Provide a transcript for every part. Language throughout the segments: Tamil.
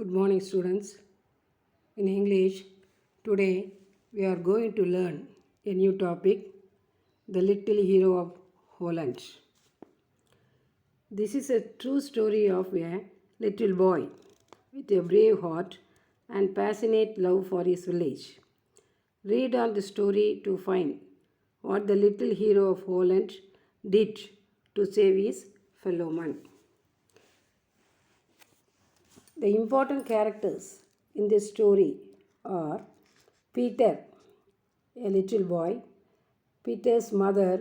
Good morning, students. In English, today we are going to learn a new topic, The Little Hero of Holland. This is a true story of a little boy with a brave heart and passionate love for his village. Read on the story to find what the little hero of Holland did to save his fellow man. The important characters in this story are Peter, a little boy, Peter's mother,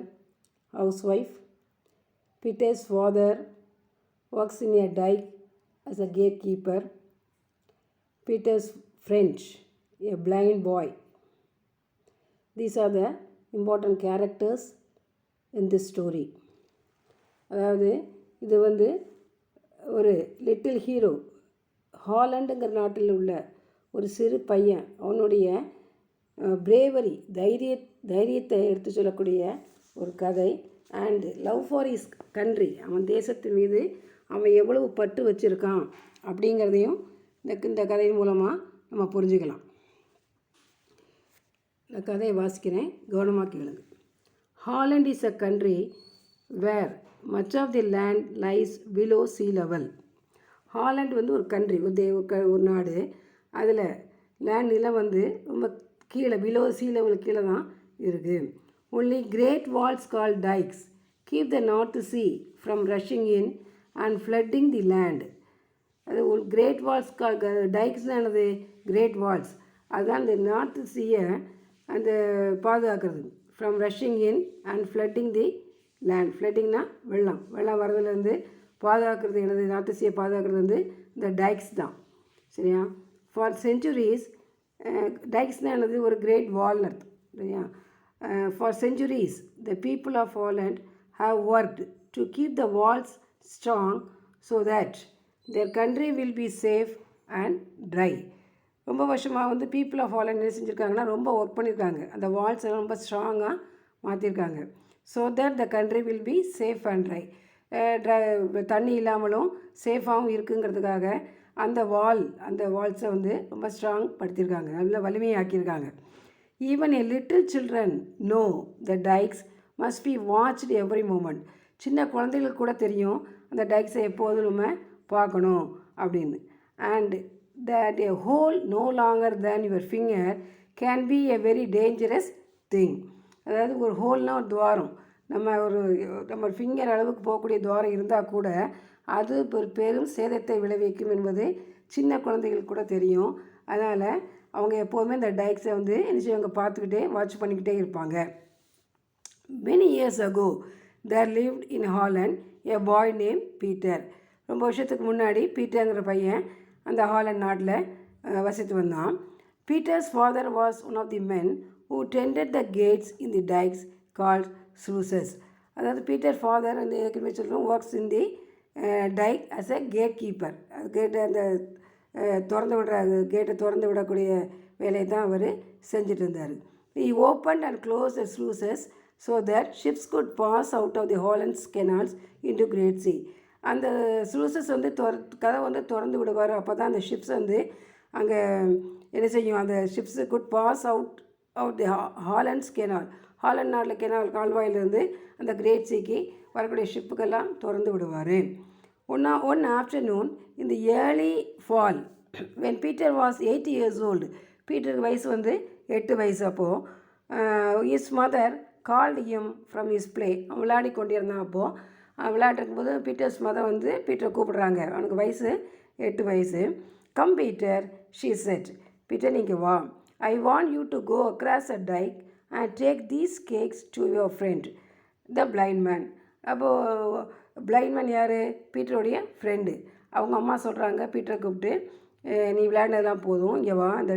housewife, Peter's father works in a dike as a gatekeeper, Peter's friend, a blind boy. These are the important characters in this story. அதாவது இது ஒரு லிட்டில் ஹீரோ, ஹாலண்டுங்கிற நாட்டில் உள்ள ஒரு சிறு பையன், அவனுடைய பிரேவரி, தைரியத்தை எடுத்து சொல்லக்கூடிய ஒரு கதை. And love for is country, அவன் தேசத்தின் மீது அவன் எவ்வளவு பட்டு வச்சுருக்கான் அப்படிங்கிறதையும் இந்த கதையின் மூலமாக நம்ம புரிஞ்சுக்கலாம். இந்த கதையை வாசிக்கிறேன், கவனமாக கேளுங்க. Holland is a country where much of the land lies below sea level. Holland ஒரு கண்ட்ரி, ஒரு நாடு. அதில் லேண்ட் நிலம் ரொம்ப கீழே, பிலோ சீ லெவல் கீழே தான் இருக்குது. Only great walls call dikes keep the North Sea from rushing in and flooding the land. அது ஒரு கிரேட் வால்ஸ் டைக்ஸ்னானது கிரேட் வால்ஸ், அதுதான் இந்த நார்த் சீயை அந்த பாதுகாக்கிறது. From rushing in and flooding the land. ஃப்ளட்டிங்னா வெள்ளம் வரதுலேருந்து பாதுகாக்கிறது. எனது நார்த் சீயை பாதுகாக்கிறது இந்த டைக்ஸ் தான். சரியா? ஃபார் செஞ்சுரிஸ், டைக்ஸ்னால் என்னது, ஒரு கிரேட் வால்னு அர்த்தம். சரியா? For centuries the people of Holland have worked to keep the walls strong so that their country will be safe and dry. ரொம்ப வருஷமாக பீப்புள் ஆஃப் ஹாலண்ட் என்ன செஞ்சுருக்காங்கன்னா, ரொம்ப ஒர்க் பண்ணியிருக்காங்க. அந்த வால்ஸ் எல்லாம் ரொம்ப ஸ்ட்ராங்காக மாற்றிருக்காங்க. So that the country will be safe and try. தண்ணி இல்லாமலும் சேஃபாகவும் இருக்குங்கிறதுக்காக அந்த வால்ஸை ரொம்ப ஸ்ட்ராங் படுத்தியிருக்காங்க, நல்ல வலிமையாக்கியிருக்காங்க. Even a little children know the dikes must be watched every moment. சின்ன குழந்தைகளுக்கு கூட தெரியும் அந்த டைக்ஸை எப்போதும் நம்ம பார்க்கணும் அப்படின்னு. And that a hole no longer than your finger can be a very dangerous thing. அதாவது ஒரு ஹோல்னால் ஒரு துவாரம், நம்ம ஃபிங்கர் அளவுக்கு போகக்கூடிய துவாரம் இருந்தால் கூட அது பெரும் சேதத்தை விளைவிக்கும் என்பது சின்ன குழந்தைகளுக்கு கூட தெரியும். அதனால் அவங்க எப்போதுமே இந்த டைக்ஸை என்ன செய்வாங்க, பார்த்துக்கிட்டே வாட்ச் பண்ணிக்கிட்டே இருப்பாங்க. Many years ago there lived in Holland a boy named Peter. ரொம்ப வருஷத்துக்கு முன்னாடி பீட்டருங்கிற பையன் அந்த ஹாலண்ட் நாட்டில் வசித்து வந்தான். Peter's father was one of the men who tended the gates in the dikes called sluices. அதாவது பீட்டர் ஃபாதர் ஏற்கனவே சொல்கிறோம், works in the dike as a gate keeper. கேட்டை அந்த கேட்டை திறந்து விடக்கூடிய வேலையை தான் அவர் செஞ்சுட்டு இருந்தார். He opened and closed the sluices so that ships could pass out of the Holland's canals into Great Sea. அந்த ஸ்லூசஸ் கதை திறந்து விடுவார். அப்போ தான் அந்த ஷிப்ஸ் அங்கே என்ன செய்யும், அந்த ships could pass out the Holland's canal. Holland நாட்டில் கால்வாயிலிருந்து அந்த கிரேட் சீக்கு வரக்கூடிய ஷிப்புக்கெல்லாம் திறந்து விடுவார். ஒன் ஆஃப்டர்நூன் இந்த early fall when Peter was 8 years old. பீட்டருக்கு வயசு 8 வயசு. அப்போது his mother called him from his play. அவன் விளையாடி கொண்டிருந்தான். அப்போது விளையாட்டுருக்கும்போது பீட்டர்ஸ் மதர் பீட்டரை கூப்பிடுறாங்க. அவனுக்கு வயசு 8 வயசு. Come Peter, she said. Peter, நீங்கள் வா. I want you to go across a dike and take these cakes to your friend the blind man. அப்போது பிளைண்ட் மேன் யார்? பீட்டருடைய ஃப்ரெண்டு. அவங்க அம்மா சொல்கிறாங்க பீட்டரை கூப்பிட்டு, நீ விளையாடினதெல்லாம் போதும், இங்கே வா, அந்த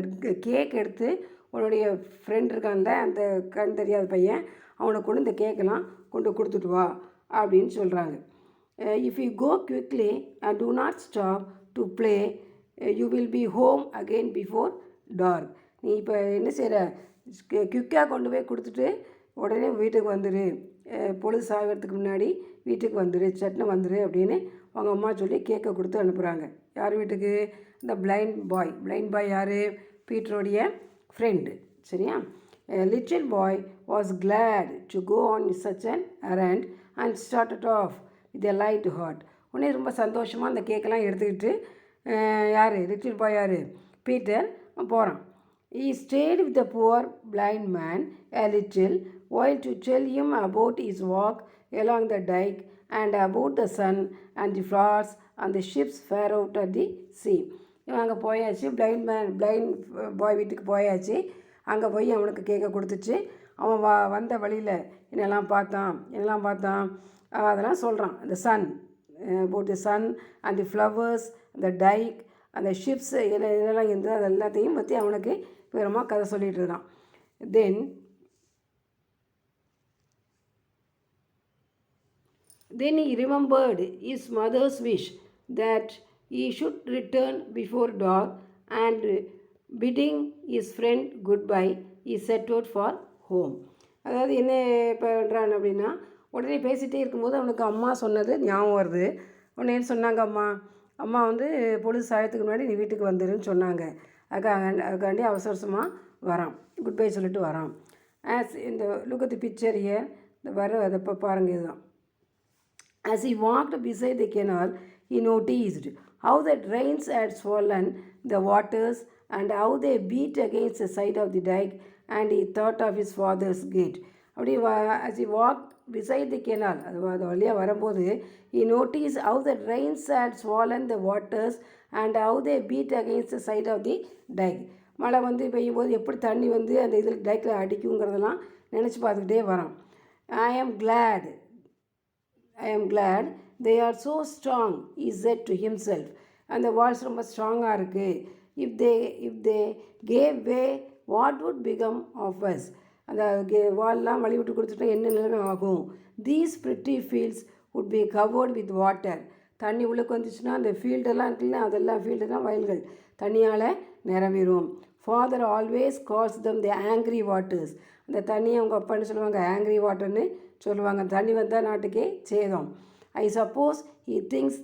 கேக் எடுத்து உன்னுடைய ஃப்ரெண்ட் இருக்கான்ல, அந்த கண் தெரியாத பையன், அவனை கொண்டு இந்த கேக்கெல்லாம் கொண்டு கொடுத்துட்டு வா அப்படின்னு சொல்கிறாங்க. If you go quickly and do not stop to play you will be home again before dark. நீ இப்போ என்ன செய்கிற, குயிக்காக கொண்டு போய் கொடுத்துட்டு உடனே வீட்டுக்கு வந்துடு, பொழுது சாயறதுக்கு முன்னாடி வீட்டுக்கு வந்துடு, சட்னு வந்துடு அப்படின்னு அவங்க அம்மா சொல்லி கேக்கை கொடுத்து அனுப்புகிறாங்க. யார் வீட்டுக்கு? இந்த பிளைண்ட் பாய் யார்? பீட்டருடைய ஃப்ரெண்டு. சரியா? A little boy was glad to go on such an errand and started off with a light heart. உடனே ரொம்ப சந்தோஷமாக அந்த கேக்கெல்லாம் எடுத்துக்கிட்டு யார்? லிட்டில் பாய் யார்? பீட்டர் போகிறான். He stayed with the poor blind man a little while to tell him about his walk along the dike and about the sun and the flowers and the ships far out at the sea. இவன் அங்கே போயாச்சு, பிளைண்ட் பாய் வீட்டுக்கு போயாச்சு. அங்கே போய் அவனுக்கு கேட்க கொடுத்துச்சு. அவன் வந்த வழியில் என்னெல்லாம் பார்த்தான் அதெல்லாம் சொல்கிறான். அந்த Sun, about the sun and the flowers, the dike and the ships இதெல்லாம் இருந்தது. அது எல்லாத்தையும் பற்றி அவனுக்கு விவரமாக கதை சொல்லிகிட்டு இருக்கான். Then he remembered his mother's wish that he should return before dark, and bidding his friend goodbye, he set out for home. அதாவது என்ன பண்ணுறான் அப்படின்னா, உடனே பேசிகிட்டே இருக்கும்போது அவனுக்கு அம்மா சொன்னது ஞாபகம் வருது. உடனே என்ன சொன்னாங்க? அம்மா வந்து பொழுது சாயத்துக்கு முன்னாடி நீ வீட்டுக்கு வந்துருன்னு சொன்னாங்க. அதுக்காண்டி அவசரமாக வரான், குட் பை சொல்லிட்டு வரான். ஆஸ் இந்த look at the picture here, இந்த அதை இப்போ பாருங்கள். இதுதான். As he walked beside the canal, he noticed how the rains had swollen the waters and how they beat against the side of the dike, and he thought of his father's gate. அப்படி as he walked beside the canal, அது வழியாக வரும்போது, he noticed how the rains had swollen the waters and how they beat against the side of the dike. மழை வந்து பெய்யும்போது எப்படி தண்ணி வந்து அந்த இதில் டைக்கில் அடிக்குங்கிறதெல்லாம் நினச்சி பார்த்துக்கிட்டே வரான். I am glad they are so strong, he said to himself. அந்த வால்ஸ் ரொம்ப ஸ்ட்ராங்காக இருக்குது. if they gave way, what would become of us? அந்த வால்லாம் வழி விட்டு கொடுத்துட்டா என்ன நிலைமை ஆகும்? These pretty fields would be covered with water. தண்ணி உள்ளுக்கு வந்துச்சுன்னா அந்த ஃபீல்டெல்லாம் இருக்குல்ல, அதெல்லாம் ஃபீல்டெல்லாம் வயல்கள் தண்ணியால் நிரம்பிடும். ஃபாதர் ஆல்வேஸ் கால்ஸ் தம் தி ஆங்க்ரி வாட்டர்ஸ். அந்த தண்ணியை அவங்க அப்பான்னு சொல்லுவாங்க, ஆங்க்ரி வாட்டர்னு சொல்லுவாங்க. தண்ணி வந்தால் நாட்டுக்கே சேதம். I suppose he things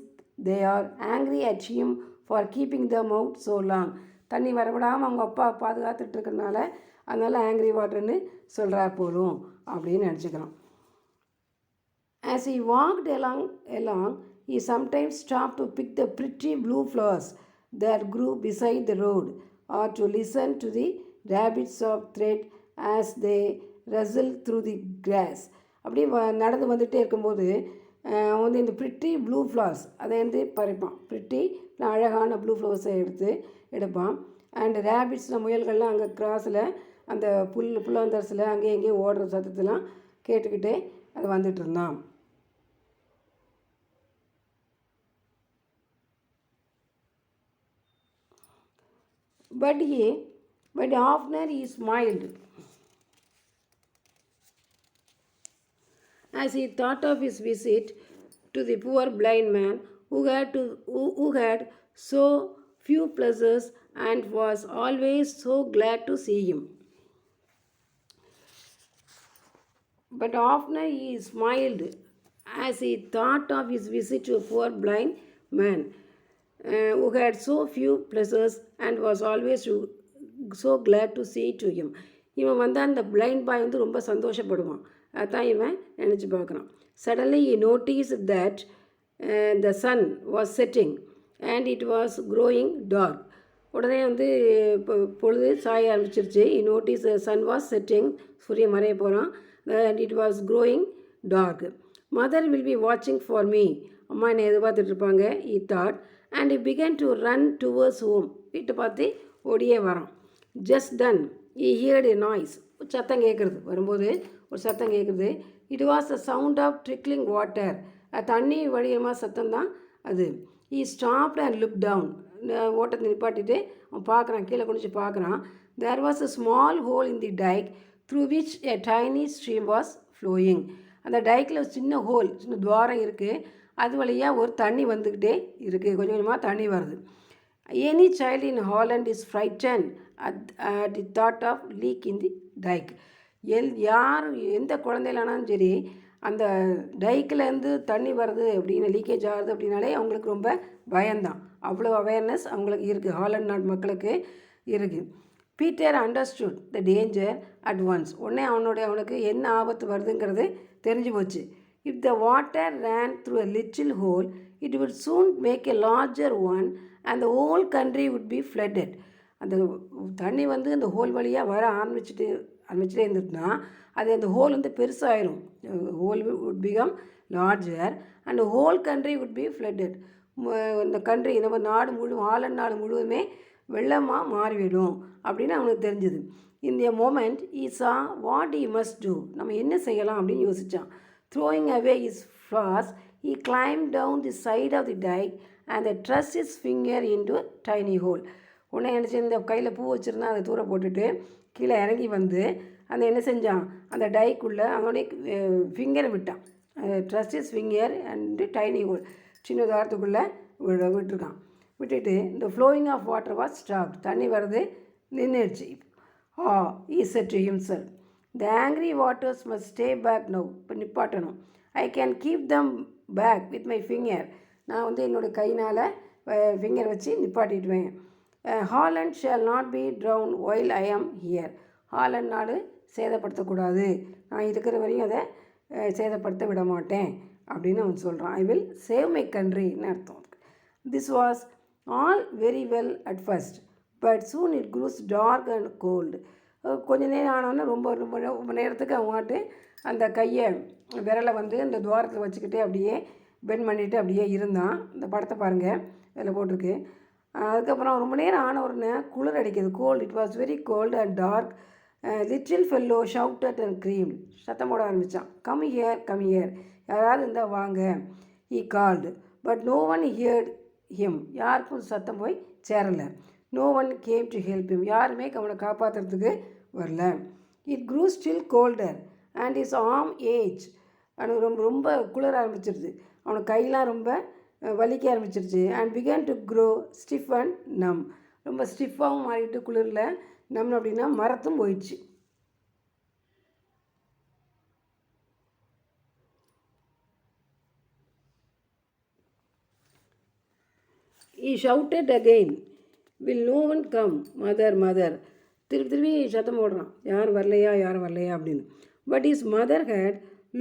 they are angry at him for keeping them out so long. தண்ணி வரவிடாமல் அவங்க அப்பா பாதுகாத்துட்டு இருக்கிறதுனால அதனால் ஆங்க்ரி வாட்டர்னு சொல்கிறார் போலும் அப்படின்னு நினச்சிக்கிறான். As he walked along, he sometimes stopped to pick the pretty blue flowers that grew beside the road, or to listen to the rabbits of thread as they rustled through the grass. அப்படி நடந்து வந்துகிட்டே இருக்கும்போது வந்து இந்த ப்ரிட்டி ப்ளூ ஃப்ளவர்ஸ் அதை வந்து பறிப்பான். ப்ரிட்டி அழகான ப்ளூ ஃப்ளவர்ஸை எடுப்பான். அண்ட் ரேபிட்ஸில் முயல்கள்லாம் அங்கே கிராஸில் அந்த புல்லாந்தரசில் அங்கேயும் எங்கேயும் ஓடுற சத்தத்தெல்லாம் கேட்டுக்கிட்டே அது வந்துட்டு இருந்தான். But oftener he smiled as he thought of his visit to the poor blind man who had so few pleasures and was always so glad to see him. But oftener he smiled as he thought of his visit to a poor blind man who had so few pleasures and was always so glad to see to him. இவன் வந்து அந்த பிளைண்ட் பாய் வந்து ரொம்ப சந்தோஷப்படுவான். அதான் இவன் நினச்சி பார்க்குறான். Suddenly he noticed that the sun was setting and it was growing dark. உடனே வந்து பொழுது சாய ஆரம்பிச்சிருச்சு. He noticed the sun was setting, சூரியன் மறைய போகிறான். And it was growing dark. Mother will be watching for me. அம்மா என்னை எதிர்பார்த்துட்டு இருப்பாங்க, he thought. And he began to run towards home. வீட்டை பார்த்து ஓடியே வரான். Just then he heard a noise. ஒரு சத்தம் கேட்குறது, வரும்போது ஒரு சத்தம் கேட்குறது. It was the sound of trickling water. தண்ணி வழியமாக சத்தம் தான் அது. He stopped and looked down. ஓட்டத்தை நிப்பாட்டிட்டு அவன் பார்க்குறான், கீழே குனிச்சு பார்க்குறான். There was a small hole in the dike through which a tiny stream was flowing. அந்த டைக்கில் ஒரு சின்ன ஹோல், சின்ன துவாரம் இருக்குது. அது வழியாக ஒரு தண்ணி வந்துக்கிட்டே இருக்குது, கொஞ்சம் கொஞ்சமாக தண்ணி வருது. Any child in Holland is frightened at the thought of leak in the dike. யார் எந்த குழந்தையிலானாலும் சரி, அந்த டைக்கிலேருந்து தண்ணி வருது அப்படின்னு, லீக்கேஜ் ஆகுது அப்படின்னாலே அவங்களுக்கு ரொம்ப பயம்தான். அவ்வளோ அவேர்னஸ் அவங்களுக்கு இருக்குது, ஹாலண்ட் நாட்டு மக்களுக்கு இருக்குது. Peter understood the danger at once. உடனே அவனுக்கு என்ன ஆபத்து வருதுங்கிறது தெரிஞ்சு போச்சு. If the water ran through a little hole it would soon make a larger one and the whole country would be flooded. அந்த தண்ணி வந்து அந்த ஹோல் வழியாக வர ஆரம்பிச்சிட்டே இருந்துட்டுனா அது அந்த ஹோல் வந்து பெருசாகிடும். Hole would become larger and the whole country would be flooded. இந்த கண்ட்ரி நம்ம நாடு ஹாலண்ட் நாடு முழுவதுமே வெள்ளமாக மாறிவிடும் அப்படின்னு அவனுக்கு தெரிஞ்சுது. இந்த மோமெண்ட் ஈ சா வாட் ஈ மஸ்ட் டூ. நம்ம என்ன செய்யலாம் அப்படின்னு யோசித்தான். Throwing away his flowers he climbed down the side of the dike and thrust his finger into tiny hole. உடனே என்ன செஞ்ச, இந்த கையில் பூ வச்சுருந்தா அதை தூர போட்டுட்டு கீழே இறங்கி வந்து அந்த என்ன செஞ்சான், அந்த டைக்குள்ளே அவனுடைய ஃபிங்கரை விட்டான். Thrust his finger into tiny hole, சின்ன தாரத்துக்குள்ளே விட்டுருக்கான். விட்டுட்டு இந்த flowing of water was stop. தண்ணி வர்றது நின்றுடுச்சு. He said to himself the angry waters must stay back now. இப்போ நிப்பாட்டணும். I can keep them back with my finger. நான் வந்து என்னோடய கையினால் ஃபிங்கர் வச்சு நிப்பாட்டிடுவேன். Holland shall not be drowned while I am here. Haaland நாடு சேதப்படுத்தக்கூடாது, நான் இருக்கிற வரையும் அதை சேதப்படுத்த விட மாட்டேன் அப்படின்னு அவன் சொல்கிறான். ஐ வில் சேவ் மை கண்ட்ரின்னு அர்த்தம். This was all very well at first but soon it grows dark and cold. கொஞ்ச நேரம் ஆனோன்னா ரொம்ப நேரத்துக்கு அவங்கட்டு அந்த கையை விரலை வந்து அந்த துவாரத்தில் வச்சுக்கிட்டே அப்படியே பெண்ட் பண்ணிவிட்டு அப்படியே இருந்தான். இந்த படத்தை பாருங்கள், அதில் போட்டிருக்கு. அதுக்கப்புறம் ரொம்ப நேரம் ஆன உடனே குளிர் அடிக்குது. Cold, it was very cold and dark. Little fellow shouted and scream. சத்தம் போட ஆரம்பித்தான். கம் ஹியர், யாராவது இருந்தால் வாங்க. He called but no one heard him. யாருக்கும் சத்தம் போய் சேரலை. No one came to help him. யாருமே அவனை காப்பாற்றுறதுக்கு வரல. It grew still colder and his arm ached. அவனுக்கு ரொம்ப குளிர ஆரம்பிச்சிருச்சு. அவனுக்கு கையெலாம் ரொம்ப வலிக்க ஆரம்பிச்சிருச்சு. And began to grow stiff and numb. ரொம்ப ஸ்டிஃபாகவும் மாறிட்டு குளிரில் நம் அப்படின்னா மரத்தும் போயிடுச்சு. He shouted again, will no one come, mother. திருப்பி சத்தம் போடுறான், யாரும் வரலையா அப்படின்னு. But his mother had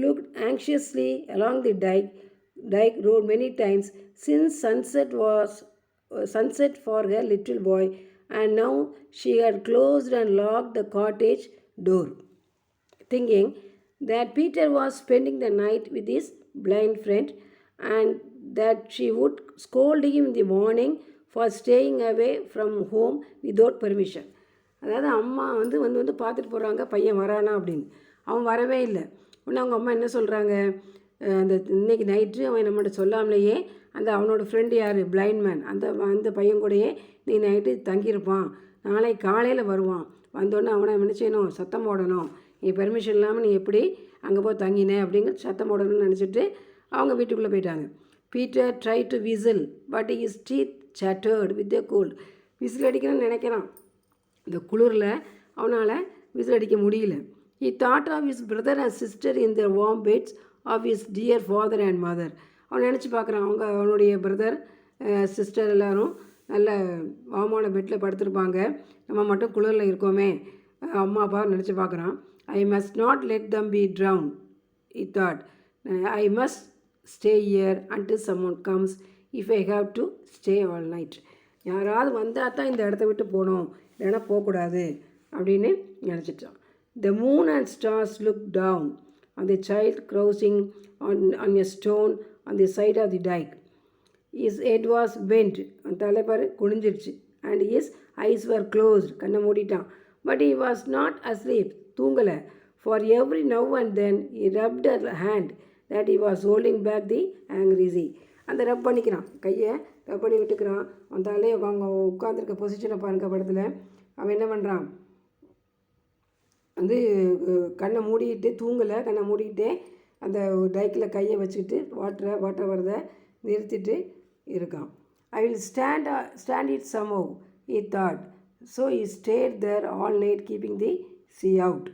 looked anxiously along the dike road many times since sunset for her little boy, and now she had closed and locked the cottage door, thinking that Peter was spending the night with his blind friend and that she would scold him in the morning for staying away from home without permission. அதாவது அம்மா வந்து பார்த்துட்டு போகிறாங்க பையன் வரானா அப்படின்னு. அவன் வரவே இல்லை. உடனே அவங்க அம்மா என்ன சொல்கிறாங்க, அந்த இன்னைக்கு நைட்டு அவன் நம்மகிட்ட சொல்லாமலேயே அந்த அவனோட ஃப்ரெண்டு யார், பிளைண்ட் மேன், அந்த பையன் கூடயே நீ நைட்டு தங்கியிருப்பான், நாளை காலையில் வருவான், வந்தோடனே அவனை என்ன செய்யணும், சத்தம் போடணும், நீ பெர்மிஷன் இல்லாமல் நீ எப்படி அங்கே போய் தங்கினேன் அப்படிங்கிற சத்தம் போடணும்னு நினச்சிட்டு அவங்க வீட்டுக்குள்ளே போயிட்டாங்க. Peter try to whistle but his teeth chattered with the cold. Whistle அடிக்கணும்னு நினைக்கிறான், இந்த குளிரில் அவனால் விசில் அடிக்க முடியல. He thought of his brother and sister in their warm beds of his dear father and mother. அவன் நினச்சி பார்க்குறான், அவனுடைய பிரதர் சிஸ்டர் எல்லோரும் நல்ல வாமான பெட்டில் படுத்திருப்பாங்க, நம்ம மட்டும் குளிரில் இருக்கோமே, அம்மா அப்பா நினச்சி பார்க்குறான். I must not let them be drowned, he thought. I must stay here until someone comes if I have to stay all night. யாராவது வந்தால் தான் இந்த இடத்த விட்டு போகணும், இல்லைன்னா போகக்கூடாது அப்படின்னு நினச்சிட்டான். The moon and stars looked down on the child crouching on a stone on the side of the dike. His head was bent, அந்த தலைப்பார் குனிஞ்சிருச்சு, and his eyes were closed, கண்ணை மூடிட்டான். But he was not asleep, தூங்கலை. For every now and then he rubbed her hand that he was holding back the angry sea. அந்த ரப் பண்ணிக்கிறான், கையை ரப் பண்ணி விட்டுக்கிறான். அவன் தலையை அவங்க உட்காந்துருக்க பொசிஷனை பாருங்க படத்தில். அவன் என்ன பண்ணுறான், கண்ணை மூடிக்கிட்டு தூங்கலை, கண்ணை மூடிக்கிட்டே அந்த டைக்கில் கையை வச்சுக்கிட்டு வாட்டர் வரதை நிறுத்திட்டு இருக்கான். I will stand it somehow, he thought. So he stayed there all night keeping the sea out.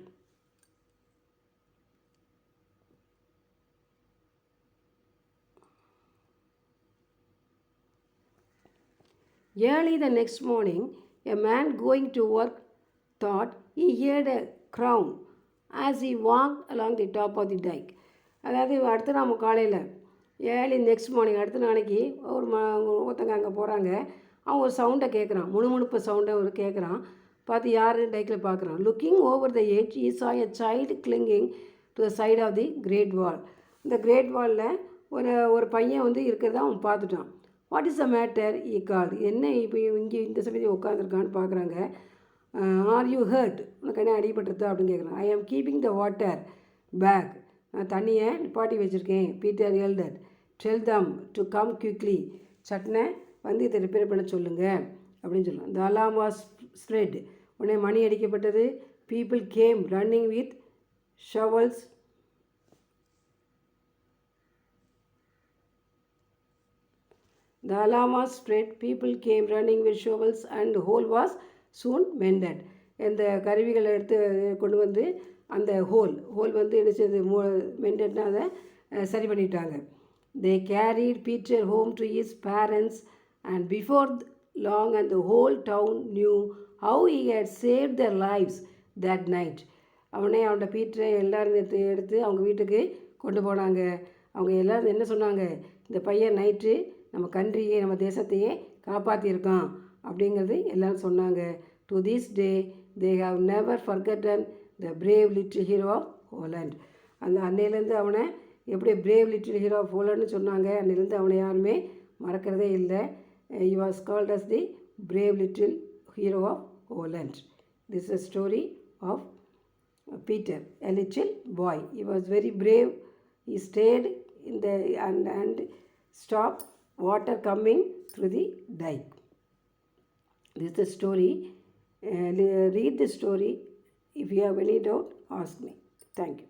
Early the next morning, a man going to work thought he heard a crown as he walked along the top of the dike. அதாவது அடுத்த நாம காலையில் ஏர்லி நெக்ஸ்ட் மார்னிங் அடுத்த நாளைக்கு ஒருத்தங்க அங்கே போகிறாங்க. அவன் ஒரு சவுண்டை கேட்குறான், முணுமுணுப்பு சவுண்டை ஒரு கேட்குறான். பார்த்து யார் டைக்கில் பார்க்குறான். Looking over the edge he saw a child clinging to the side of the great wall. இந்த கிரேட் வாலில் ஒரு பையன் வந்து இருக்கிறத அவன் பார்த்துட்டான். What is the matter he called. என்ன இப்போ இங்கே இந்த சமயத்தில் உட்காந்துருக்கான்னு பார்க்குறாங்க. ஆர் யூ ஹர்ட், உனக்கு என்ன அடிபட்டுருதா அப்படின்னு கேட்குறான். ஐ ஆம் கீப்பிங் த வாட்டர் பேக், நான் தண்ணியை நிப்பாட்டி வச்சுருக்கேன். Peter elder tell them to come quickly, சட்னை வந்து இதை ரிப்பேர் பண்ண சொல்லுங்கள் அப்படின்னு சொல்லலாம். த அலாம் வாஸ் ஸ்ப்ரெட், உடனே மணி அடிக்கப்பட்டது. People came running with shovels. The alarm was spread, people came running with shovels and the hole was soon mended. இந்த கருவிகளை எடுத்து கொண்டு வந்து அந்த ஹோல் வந்து என்ன செய்யுது, மெண்டட்னா அதை சரி பண்ணிட்டாங்க. They carried Peter home to his parents and before long and the whole town knew how he had saved their lives that night. அவனோட பீட்டரை எல்லோரும் எடுத்து அவங்க வீட்டுக்கு கொண்டு போனாங்க. அவங்க எல்லோரும் என்ன சொன்னாங்க, இந்த பையன் நைட்டு நம்ம கண்ட்ரியை நம்ம தேசத்தையே காப்பாற்றியிருக்கான் அப்படிங்கிறது எல்லோரும் சொன்னாங்க. To this day they have never forgotten the brave little hero of Holland. அந்த அன்னையிலேருந்து அவனை எப்படி பிரேவ் லிட்டில் ஹீரோ ஆஃப் ஹோலண்ட்னு சொன்னாங்க, அன்னையிலேருந்து அவனை யாருமே மறக்கிறதே இல்லை. He was called as the brave little hero of Holland. This is story of Peter, a little boy. He was very brave. He stayed in the and stopped water coming through the dike. This is the story. Read the story. If you have any doubt, ask me. Thank you.